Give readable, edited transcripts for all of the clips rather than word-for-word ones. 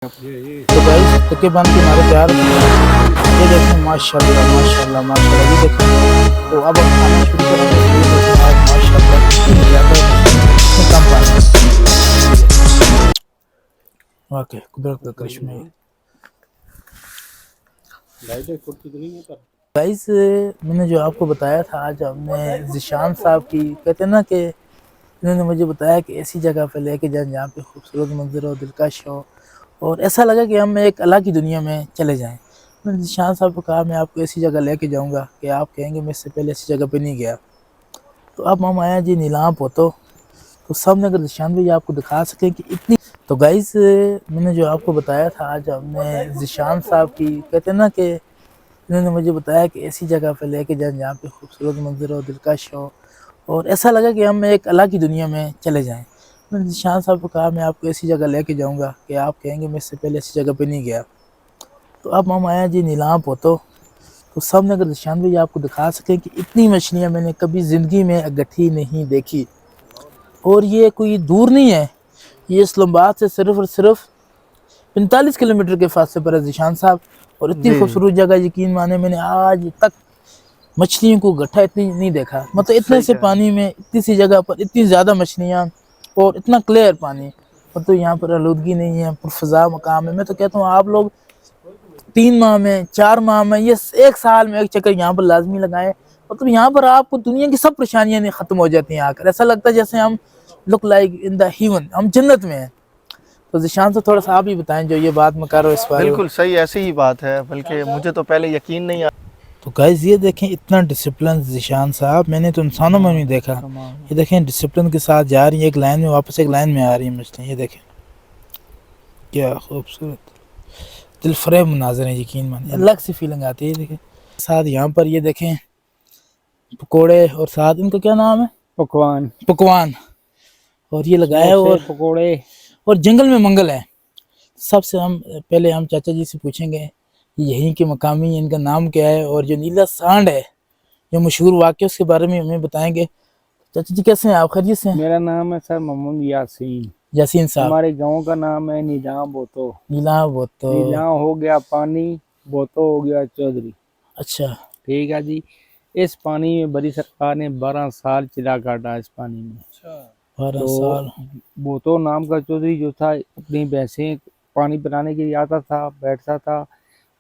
तो भाई तकरीबन तुम्हारे प्यार ये देखें माशाल्लाह माशाल्लाह माशाल्लाह ये देखें। तो अब हम खाना शुरू करेंगे। ये देखें आज माशाल्लाह कितनी ज़्यादा कितने कम पानी वाकई कुदरत का करिश्मा है। गाइस मैंने जो आपको बताया था आज हमने ज़ीशान साहब की कहते हैं ना कि इन्होंने मुझे बताया कि ऐसी जगह पे लेके जाएं जहाँ पे खूबसूरत मंजर हो, दिलकश हो और ऐसा लगा कि हम एक अलग की दुनिया में चले जाएं। मैंने ज़ीशान साहब को कहा मैं आपको ऐसी जगह लेके जाऊंगा कि आप कहेंगे मैं इससे पहले ऐसी जगह पे नहीं गया। तो अब हम आया जी नीलाम पोतो। तो सामने अगर ज़ीशान भाई आपको दिखा सकें कि इतनी। तो गाइस मैंने जो आपको बताया था आज हमने ज़ीशान साहब की कहते हैं ना कि इन्होंने मुझे बताया कि ऐसी जगह पे लेके जाएं जहाँ पे खूबसूरत मंजर हो, दिलकश हो और ऐसा लगा कि हम एक अलग की दुनिया में चले जाएं। मैंने ज़ीशान साहब को कहा मैं आपको ऐसी जगह लेके जाऊंगा कि आप कहेंगे मैं इससे पहले ऐसी जगह पे नहीं गया। तो अब हम आया जी नीलाम पोतो। तो सामने अगर ज़ीशान भाई आपको दिखा सकें कि इतनी मछलियाँ मैंने कभी ज़िंदगी में इकट्ठी नहीं देखी। और ये कोई दूर नहीं है, ये इस्लामाबाद से सिर्फ और सिर्फ 45 किलोमीटर के फासले पर है ज़ीशान साहब। और इतनी खूबसूरत जगह यकीन माने मैंने आज तक मछलियों को गट्ठा इतनी नहीं देखा। मतलब इतने से पानी में इतनी सी जगह पर इतनी ज़्यादा मछलियाँ और इतना क्लियर पानी। मतलब यहाँ पर आलूदगी नहीं है, पुरफ़ज़ा मकाम है। मैं तो कहता हूँ आप लोग 3 माह में 4 माह में ये 1 साल में एक चक्कर यहाँ पर लाजमी लगाएं। मतलब यहाँ पर आपको दुनिया की सब परेशानियाँ नहीं ख़त्म हो जाती हैं आकर। ऐसा लगता है जैसे हम look like in the haven, हम जन्नत में हैं। तो ज़ीशान से थोड़ा सा आप ही बताएं जो ये बात मैं कर रहा हूँ इस बारे में। बिल्कुल सही, ऐसी ही बात है। बल्कि मुझे तो पहले यकीन नहीं आ। तो गाइस ये देखें इतना डिसिप्लिन ज़ीशान साहब मैंने तो इंसानों में नहीं देखा। ये देखें डिसिप्लिन के साथ जा रही है, एक लाइन में वापस एक लाइन में आ रही है मछलियाँ। ये देखें क्या खूबसूरत दिलफरेब मनाज़र है, यकीन मानिए अलग सी फीलिंग आती है। देखें साथ यहाँ पर ये देखें पकोड़े और साथ इनका क्या नाम है, पकवान पकवान। और ये लगाया और पकोड़े और जंगल में मंगल है। सबसे हम पहले हम चाचा जी से पूछेंगे यहीं के मकामी इनका नाम क्या है और जो नीला सांड है जो मशहूर वाक़या उसके बारे में हमें बताएंगे। चाचा जी कैसे हैं आप, खैरियत से हैं? मेरा नाम है सर मोहम्मद यासीन। यासीन साहब। हमारे गांव का नाम है नीलाम बोतो। नीलाम बोतो। नीलाम हो गया पानी, बोतो हो गया चौधरी। अच्छा ठीक है जी। इस पानी में बड़ी सरकार ने 12 साल चिरा काटा इस पानी में। 12 तो साल। बोतो नाम का चौधरी जो था अपनी भैंसें पानी पिलाने के लिए आता था, बैठता था।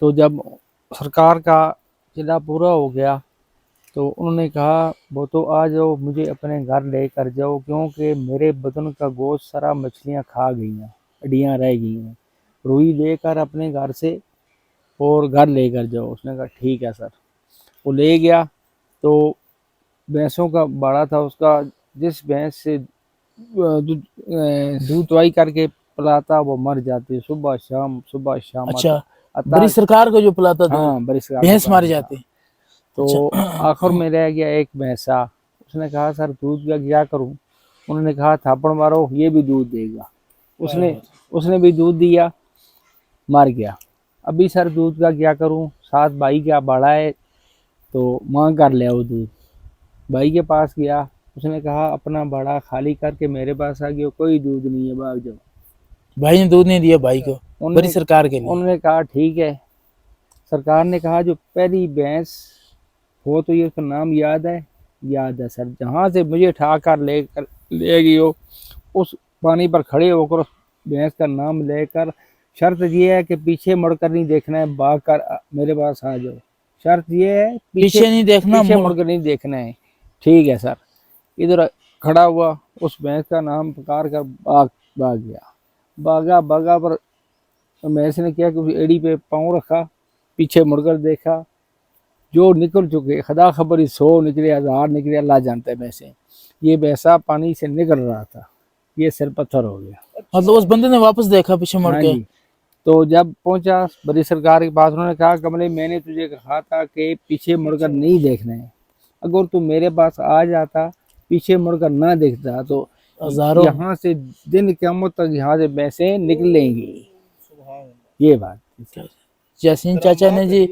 तो जब सरकार का चिरा पूरा हो गया तो उन्होंने कहा वो तो आ जाओ, मुझे अपने घर लेकर जाओ, क्योंकि मेरे बदन का गोश्त सारा मछलियाँ खा गई हैं, हड्डियाँ रह गई हैं। रुई लेकर अपने घर से और घर लेकर जाओ। उसने कहा ठीक है सर। वो ले गया। तो भैंसों का बाड़ा था उसका, जिस भैंस से दूध दवाई करके पिलाता वो मर जाती, सुबह शाम सुबह शाम। अच्छा बड़ी सरकार को जो पिलाता था। हाँ, बड़ी सरकार भैंस मार जाती। तो अच्छा आखिर में रह गया एक भैंसा। उसने कहा सर दूध का क्या करूं। उन्होंने कहा थापड़ मारो, ये भी दूध देगा। उसने भी दूध दिया, मर गया। अभी सर दूध का क्या करूं, साथ भाई का बड़ा है तो मांग कर ले वो दूध। भाई के पास गया, उसने कहा अपना बड़ा खाली करके मेरे पास आ गया, कोई दूध नहीं है, भाग जाओ। भाई ने दूध नहीं दिया भाई को बड़ी सरकार के लिए। उन्होंने कहा ठीक है। सरकार ने कहा जो पहली भैंस हो तो ये उसका नाम याद है सर, जहाँ से मुझे ठाकर ले गई हो उस पानी पर खड़े होकर उस भैंस का नाम लेकर, शर्त ये है कि पीछे मुड़कर नहीं देखना है, भाग कर मेरे पास आ जाओ। शर्त ये है पीछे नहीं देखना, पीछे मुड़कर नहीं देखना है। ठीक है सर। इधर खड़ा हुआ, उस भैंस का नाम पुकार कर भाग गया। भागा पर भैंस ने क्या कि उस एड़ी पे पाँव रखा, पीछे मुड़कर देखा, जो निकल चुके खुदा खबर 100 निकले 1000 निकले, अल्लाह जानता है। वैसे ये भैंसा पानी से निकल रहा था, ये सिर पत्थर हो गया। मतलब उस बंदे ने वापस देखा पीछे मुड़ के। तो जब पहुंचा बड़ी सरकार के पास, उन्होंने कहा कमले मैंने तुझे कहा था कि पीछे मुड़कर नहीं देखना है, अगर तू मेरे पास आ जाता पीछे मुड़कर ना देखता तो हजारों यहाँ से दिन क़यामत तक यहाँ से भैंसे निकलेंगी। ये बात यासीन चाचा ने जी,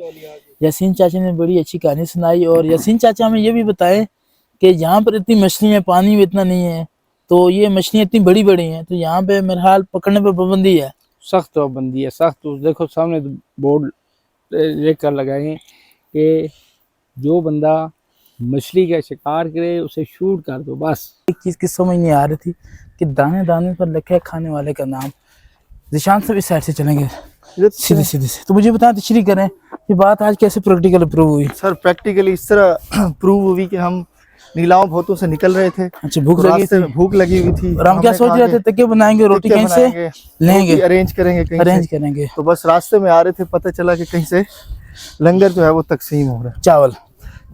यासीन चाचा ने बड़ी अच्छी कहानी सुनाई। और यासीन चाचा हमें ये भी बताएं कि यहाँ पर इतनी मछलियाँ, पानी भी इतना नहीं है तो ये मछलियाँ इतनी बड़ी बड़ी हैं तो यहाँ पे मेरे हाल पकड़ने पे पाबंदी है। सख्त पाबंदी है, सख्त। देखो सामने बोर्ड लेकर लगाए कि जो बंदा मछली का शिकार करे उसे शूट कर दो बस। एक चीज़ की समझ नहीं आ रही थी कि दाने दाने पर लिखा है खाने वाले का नाम। जिशान सब इस साइड से चलेंगे सीधे सीधे से। तो मुझे बताएं, तशरीह करें, ये बात आज कैसे प्रैक्टिकल प्रूव हुई? सर प्रैक्टिकली इस तरह प्रूव हुई कि हम नीलाओं भोतों से निकल रहे थे। अच्छा, भूख तो लगी रास्ते थी में भूख लगी हुई थी। और हम क्या सोच रहे थे, तकिए बनाएंगे, रोटी कहीं से लेंगे, अरेंज करेंगे कहीं अरेंज से। करेंगे। तो बस रास्ते में आ रहे थे, पता चला कि कहीं से लंगर जो है वो तकसीम हो रहा है,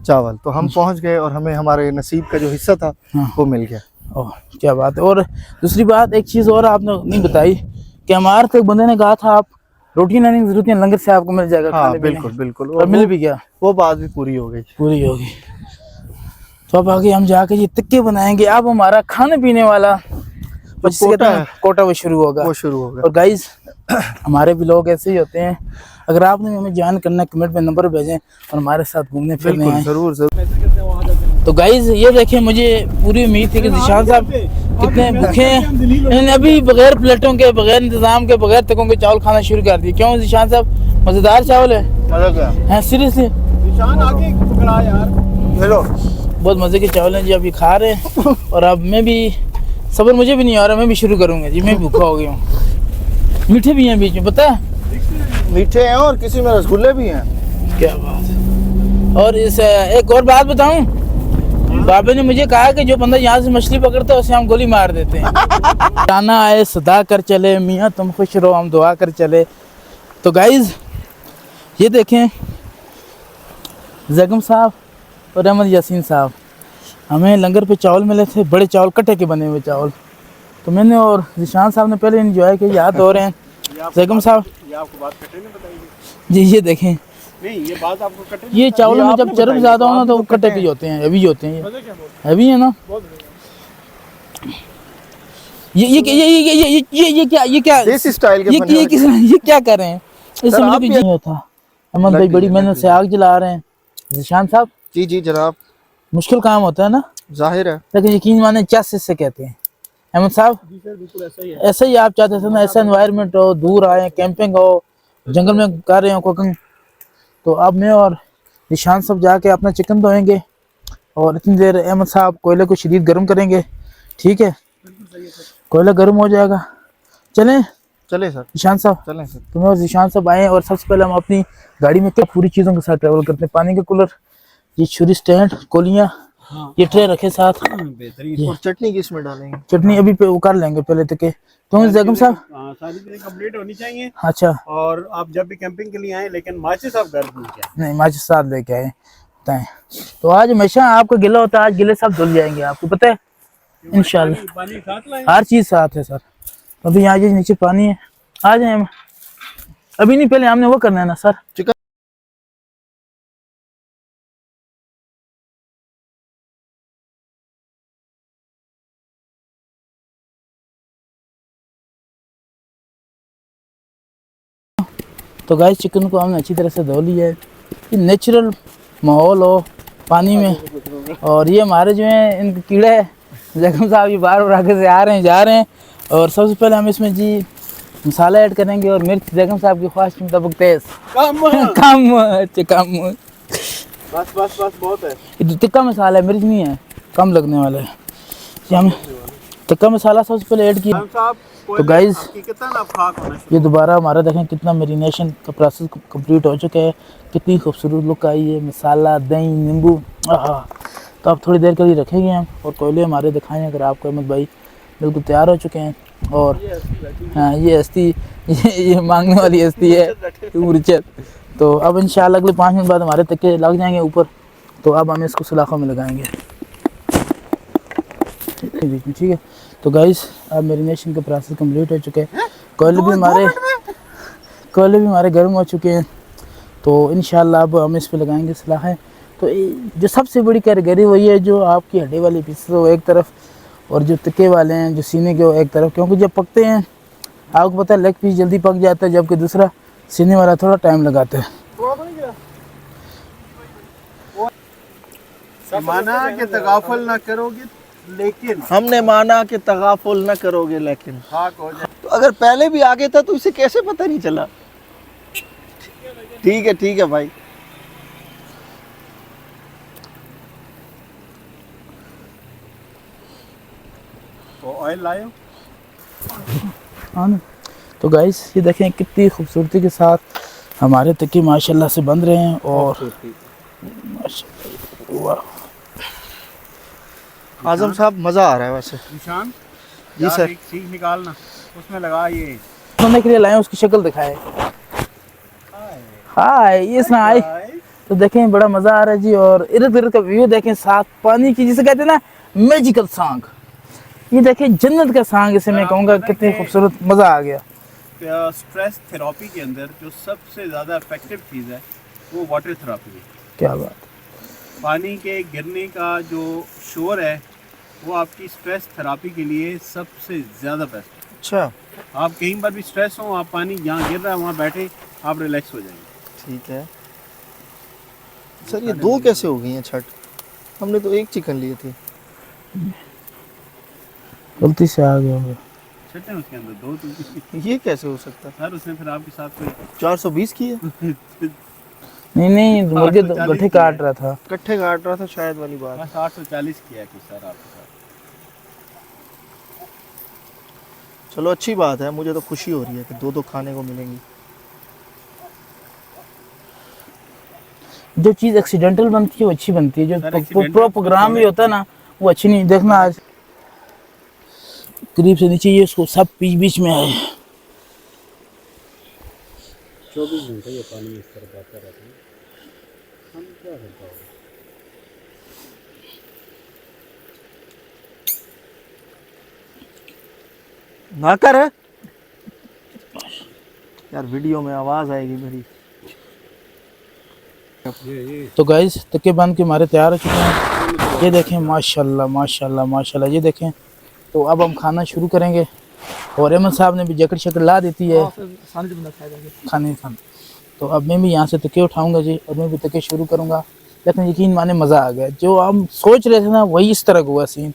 चावल। तो हम पहुंच गए और हमें हमारे नसीब का जो हिस्सा था वो मिल गया। ओह क्या बात है। और दूसरी बात, एक चीज़ और आपने नहीं बताई कि हमारे तो एक बंदे ने कहा था आप रोटी लाने की जरूरत नहीं, लंगर से आपको मिल जाएगा। हाँ खाने पीने बिल्कुल बिल्कुल, और मिल भी गया, वो बात भी पूरी हो गई। पूरी होगी। तो अब आगे हम जाके ये टिक्के बनाएंगे। अब हमारा खाने पीने वाला कोटा वो शुरू होगा। और गाइस, हमारे भी लोग ऐसे ही होते हैं। अगर आपने हमें ज्वाइन करना है, कमेंट में नंबर भेजें और हमारे साथ घूमने फिरने आए। जरूर। तो गाइस ये देखें, मुझे पूरी उम्मीद थी कि जिशान साहब कितने भूखे हैं। इन्होंने अभी बगैर प्लेटों के, बगैर इंतजाम के, बगैर तकों के चावल खाना शुरू कर दिए। क्यों जिशान साहब, मजेदार चावल है सीरियसली। बहुत मजे के चावल हैं जी, अभी खा रहे हैं। और अब मैं भी, सब्र मुझे भी नहीं आ रहा, मैं भी शुरू करूंगा जी। मैं भूखा हो गया हूँ। मीठे भी हैं बीच में, पता है, मीठे हैं और किसी में रसगुल्ले भी हैं। क्या बात है। और इस एक और बात बताऊं, बाबे ने मुझे कहा कि जो बंदा यहाँ से मछली पकड़ता है उसे हम गोली मार देते हैं। जाना आए सदा कर चले, मियाँ तुम खुश रहो हम दुआ कर चले। तो गाइज ये देखें, जगम साहब और अहमद यासीन साहब, हमें लंगर पे चावल मिले थे, बड़े चावल, कट्टे के बने हुए चावल। तो मैंने और जिशान साहब ने पहले एंजॉय किया, याद हो रहे हैं। जगम साहब ये आपको बात कटे नहीं बताई जी, ये देखें, नहीं ये बात आपको कटे ये चावलों में जब चर्ब ज्यादा हो ना तो कट्टे के होते हैं, हैवी होते हैं। हैवी है ना। ये क्या देसी स्टाइल के ये क्या कर रहे हैं? इस समय भी नहीं होता। अहमद भाई बड़ी मेहनत से आग जला रहे हैं। जिशान साहब जी जनाब, मुश्किल काम होता है ना, जाहिर है, लेकिन यकीन माने चस इससे कहते हैं। अहमद साहब बिल्कुल ऐसा ही आप चाहते थे ना, ऐसा एनवायरनमेंट हो, दूर आए, कैंपिंग हो, जंगल में कर रहे हो कुकिंग। तो अब मैं और निशान सब जाके अपना चिकन धोएंगे और इतनी देर अहमद साहब कोयले को शदीद गर्म करेंगे। ठीक है, कोयला गर्म हो जाएगा, चलें सर निशान साहब, चलें सर। तुम्हें और निशान साहब आए और सबसे पहले हम अपनी गाड़ी में क्या पूरी चीज़ों के साथ ट्रैवल करते हैं। पानी के कूलर, ये छुरी स्टैंड, कोलियाँ, ये ट्रे रखे साथ। और चटनी किस में डालेंगे? चटनी अभी पे उकार लेंगे पहले तक। तो जगम साहब सारी चीजें कंप्लीट होनी चाहिए। अच्छा, और आप जब भी कैंपिंग के लिए आए, लेकिन माचिस आप घर लेके आए। नहीं माचिस साथ लेके आए बताएं। तो आज हमेशा आपका गिला होता है, आज गिले सब धुल जाएंगे, आपको पता है इंशाल्लाह। पानी साथ लाए, हर चीज़ साथ है सर। अभी यहाँ जो नीचे पानी है, आ जाए हम। अभी नहीं, पहले हमने वो करना है ना सर, चिकन। तो गाइस चिकन को हमने अच्छी तरह से धो लिया है। ये नेचुरल माहौल हो पानी में। और ये हमारे जो हैं इनके कीड़े जगम साहब ये बार बार आगे से आ रहे हैं जा रहे हैं। और सबसे पहले हम इसमें जी मसाला ऐड करेंगे और मिर्च जगम साहब की ख्वाहिश के मुताबिक तेज कम बस बहुत है। ये तिक्का मसाला है, मिर्च नहीं है, कम लगने वाला है। ये हम तिक्का मसाला सबसे पहले ऐड किया। तो गाइस ये दोबारा हमारा देखें कितना मेरिनेशन का प्रोसेस कंप्लीट हो चुका है, कितनी खूबसूरत लुक आई है, मसाला, दही, नींबू। तो अब थोड़ी देर के लिए रखेंगे हम और कोयले हमारे दिखाएं अगर आपको। अहमद भाई बिल्कुल तैयार हो चुके हैं। और हाँ, ये हस्ती ये मांगने वाली हस्ती है मुर्चत। तो अब इंशाल्लाह अगले 5 मिनट बाद हमारे तके लग जाएंगे ऊपर। तो अब हम इसको सलाखों में लगाएंगे, ठीक है। तो गाइस अब मैरिनेशन का प्रोसेस कंप्लीट हो चुका है। कोयले भी हमारे गर्म हो चुके हैं। तो इंशाल्लाह अब हम इस पे लगाएंगे सलाखें। तो जो सबसे बड़ी कारीगरी वही है जो आपकी हड्डी वाली पीस वो एक तरफ और जो तिक्के वाले हैं जो सीने के वो एक तरफ, क्योंकि जब पकते हैं आपको पता है लेग पीस जल्दी पक जाता है, जबकि दूसरा सीने वाला थोड़ा टाइम लगाता है। माना कि तगाफुल ना करोगे, लेकिन हमने माना कि तगाफुल न करोगे लेकिन खाक हो जाए। तो अगर पहले भी आगे था तो इसे कैसे पता नहीं चला? ठीक है भाई। तो ऑयल लाए हो? हाँ ना। तो गाइस ये देखें कितनी खूबसूरती के साथ हमारे तकिए माशाल्लाह से बन रहे हैं और माशाल्लाह वाह। आजम साहब मज़ा आ रहा है वैसे। निशान जी यार, सर। एक चीज निकालना उसमें लगा ये। सोने के लिए लाए, उसकी शक्ल दिखाए। हाय ये इसमें आए तो देखें बड़ा मज़ा आ रहा है जी। और इर्द गिर्द का व्यू देखें, साथ पानी की, जिसे कहते हैं ना मैजिकल सॉन्ग। ये देखें जन्नत का सॉन्ग, इसे मैं कहूँगा कितनी खूबसूरत, मज़ा आ गया। स्ट्रेस थेरेपी के अंदर जो सबसे ज़्यादा इफेक्टिव चीज़ है वो वाटर थेरेपी है। क्या बात। पानी के गिरने का जो शोर है वो आपकी स्ट्रेस थेरेपी के लिए सबसे ज़्यादा बेस्ट है। अच्छा आप कहीं पर भी स्ट्रेस हो, आप पानी जहाँ गिर रहा है वहाँ बैठे, आप रिलैक्स हो जाएंगे। ठीक है सर। ये 2 कैसे हो गई हैं छठ? हमने तो 1 चिकन लिए थे। गलती से आ गया होगा। छठ है उसके अंदर 2 तो ये कैसे हो सकता है? सर उसने फिर आपके साथ कोई 420 की है। नहीं मुर्गे तो 840 गट्ठे काट रहा था। इकट्ठे काट रहा था शायद वाली बात। बस 840 किया है कुछ सर आपके साथ। चलो अच्छी बात है, मुझे तो खुशी हो रही है कि 2 खाने को मिलेंगी। जो चीज़ एक्सीडेंटल बनती है वो अच्छी बनती है, जो सर, accidental प्रोग्राम भी होता है ना वो अच्छी नहीं। देखना आज करीब से नीचे ये उसको सब बीच बीच में आए। 24 घंटे ये पानी इस तरह बहता रहता है, हम क्या कर पाओगे। ना कर यार, वीडियो में आवाज आएगी मेरी। तो गाइस तके बांध के हमारे तैयार हो चुके हैं। ये देखें माशाल्लाह माशाल्लाह माशाल्लाह। ये देखें तो अब हम खाना शुरू करेंगे। और अहमद साहब ने भी जैकेट शक्ल ला देती है खाने खाना। तो अब मैं भी यहाँ से तके उठाऊंगा जी और मैं भी तके शुरू करूँगा। लेकिन यकीन माने मज़ा आ गया। जो हम सोच रहे थे ना वही इस तरह का हुआ सीन।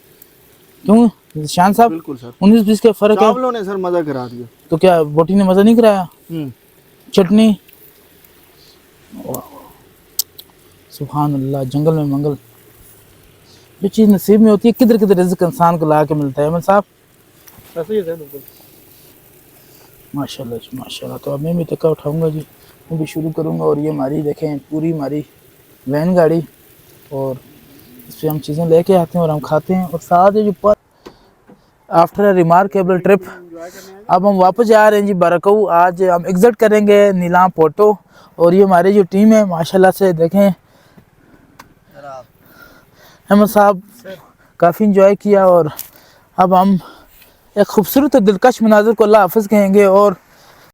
क्यों शान साहब? बिल्कुल सर। 19-20 का फ़र्क है। चावलों ने सर मज़ा करा दिया। तो क्या बोटी ने मज़ा नहीं कराया? चटनी, सुभान अल्लाह। जंगल में मंगल। जो चीज़ नसीब में होती है किधर किधर रिज़्क़ इंसान को ला के मिलता है। अहमद साहब बिल्कुल माशाल्लाह जी माशाल्लाह। तो अब मैं भी तक्का उठाऊंगा जी, मैं भी शुरू करूंगा। और ये हमारी देखें पूरी हमारी वैन गाड़ी, और इस पर हम चीज़ें लेके आते हैं और हम खाते हैं। और साथ ही जो आफ्टर अ रिमार्केबल ट्रिप अब हम वापस जा रहे हैं जी बरकऊ। आज हम एग्जिट करेंगे नीलाम पोटो। और ये हमारी जो टीम है माशाल्लाह से देखें, अहमद साहब काफ़ी इंजॉय किया। और अब हम एक खूबसूरत और दिलकश मनाज़र को अल्लाह हाफ़िज़ कहेंगे और